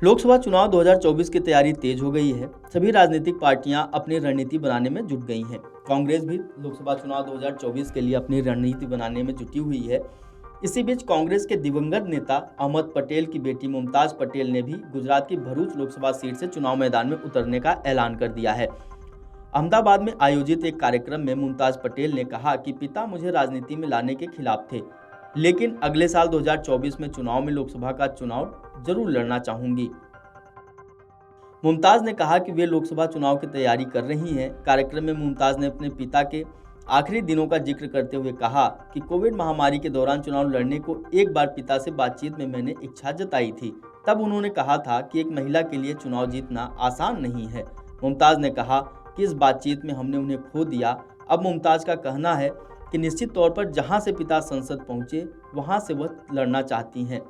लोकसभा चुनाव 2024 की तैयारी तेज हो गई है। सभी राजनीतिक पार्टियां अपनी रणनीति बनाने में जुट गई हैं। कांग्रेस भी लोकसभा चुनाव 2024 के लिए अपनी रणनीति बनाने में जुटी हुई है। इसी बीच कांग्रेस के दिवंगत नेता अहमद पटेल की बेटी मुमताज पटेल ने भी गुजरात की भरूच लोकसभा सीट से चुनाव मैदान में उतरने का ऐलान कर दिया है। अहमदाबाद में आयोजित एक कार्यक्रम में मुमताज पटेल ने कहा कि पिता मुझे राजनीति में लाने के खिलाफ थे, लेकिन अगले साल 2024 में चुनाव में लोकसभा का चुनाव जरूर लड़ना चाहूंगी। मुमताज ने कहा कि वे लोकसभा चुनाव की तैयारी कर रही हैं। कार्यक्रम में मुमताज ने अपने पिता के आखिरी दिनों का जिक्र करते हुए कहा कि कोविड महामारी के दौरान चुनाव लड़ने को एक बार पिता से बातचीत में मैंने इच्छा जताई थी। तब उन्होंने कहा था कि एक महिला के लिए चुनाव जीतना आसान नहीं है। मुमताज ने कहा कि इस बातचीत में हमने उन्हें खो दिया। अब मुमताज का कहना है कि निश्चित तौर पर जहां से पिता संसद पहुंचे वहां से वह लड़ना चाहती हैं।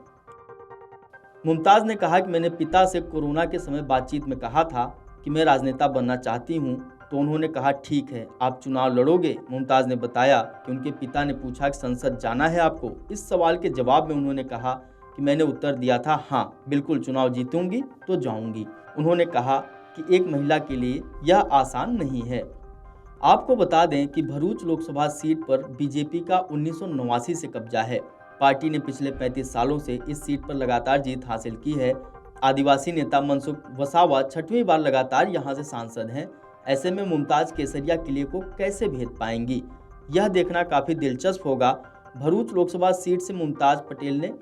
मुमताज ने कहा कि मैंने पिता से कोरोना के समय बातचीत में कहा था कि मैं राजनेता बनना चाहती हूं, तो उन्होंने कहा ठीक है, आप चुनाव लड़ोगे। मुमताज ने बताया कि उनके पिता ने पूछा कि संसद जाना है आपको। इस सवाल के जवाब में उन्होंने कहा कि मैंने उत्तर दिया था हाँ बिल्कुल, चुनाव जीतूंगी तो जाऊंगी। उन्होंने कहा कि एक महिला के लिए यह आसान नहीं है। आपको बता दें कि भरूच लोकसभा सीट पर बीजेपी का 1989 से कब्जा है। पार्टी ने पिछले 35 सालों से इस सीट पर लगातार जीत हासिल की है। आदिवासी नेता मनसुख वसावा 6वीं बार लगातार यहां से सांसद हैं। ऐसे में मुमताज केसरिया किले को कैसे भेद पाएंगी, यह देखना काफी दिलचस्प होगा। भरूच लोकसभा सीट से मुमताज पटेल ने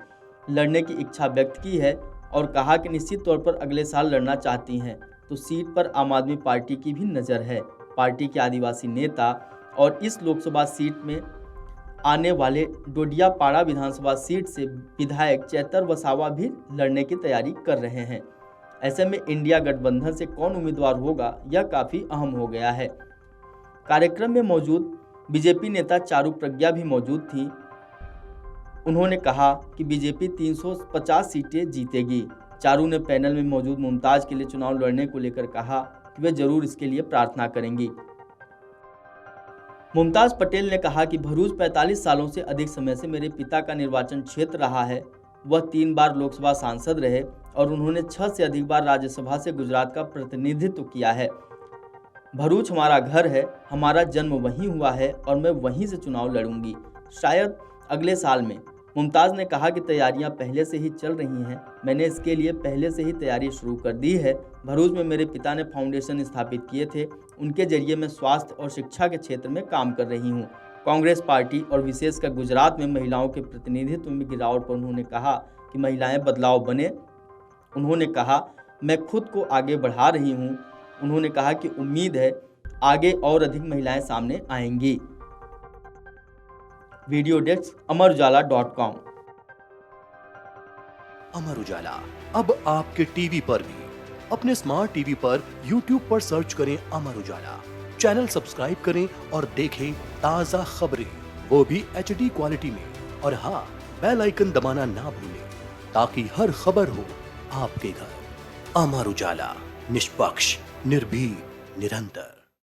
लड़ने की इच्छा व्यक्त की है और कहा कि निश्चित तौर पर अगले साल लड़ना चाहती हैं। तो सीट पर आम आदमी पार्टी की भी नज़र है। पार्टी के आदिवासी नेता और इस लोकसभा सीट में आने वाले डोडियापाड़ा विधानसभा सीट से विधायक चैतर वसावा भी लड़ने की तैयारी कर रहे हैं। ऐसे में इंडिया गठबंधन से कौन उम्मीदवार होगा, यह काफ़ी अहम हो गया है। कार्यक्रम में मौजूद बीजेपी नेता चारू प्रज्ञा भी मौजूद थी। उन्होंने कहा कि बीजेपी 350 सीटें जीतेगी। चारू ने पैनल में मौजूद मुमताज के लिए चुनाव लड़ने को लेकर कहा कि वे जरूर इसके लिए प्रार्थना करेंगी। मुमताज पटेल ने कहा कि भरूच 45 सालों से अधिक समय से मेरे पिता का निर्वाचन क्षेत्र रहा है। वह 3 बार लोकसभा सांसद रहे और उन्होंने 6 से अधिक बार राज्यसभा से गुजरात का प्रतिनिधित्व किया है। भरूच हमारा घर है, हमारा जन्म वहीं हुआ है और मैं वहीं से चुनाव लड़ूंगी, शायद अगले साल में। मुमताज ने कहा कि तैयारियां पहले से ही चल रही हैं। मैंने इसके लिए पहले से ही तैयारी शुरू कर दी है। भरूच में मेरे पिता ने फाउंडेशन स्थापित किए थे, उनके जरिए मैं स्वास्थ्य और शिक्षा के क्षेत्र में काम कर रही हूँ। कांग्रेस पार्टी और विशेषकर गुजरात में महिलाओं के प्रतिनिधित्व में गिरावट पर उन्होंने कहा कि महिलाएं बदलाव बने। उन्होंने कहा मैं खुद को आगे बढ़ा रही हूँ। उन्होंने कहा कि उम्मीद है आगे और अधिक महिलाएं सामने आएंगी। Video desk अमरउजाला.com। अमर उजाला अब आपके टीवी पर भी। अपने स्मार्ट टीवी पर YouTube पर सर्च करें अमर उजाला, चैनल सब्सक्राइब करें और देखें ताजा खबरें, वो भी HD क्वालिटी में। और हाँ, बेल आइकन दबाना ना भूलें ताकि हर खबर हो आपके घर। अमर उजाला, निष्पक्ष, निर्भीक, निरंतर।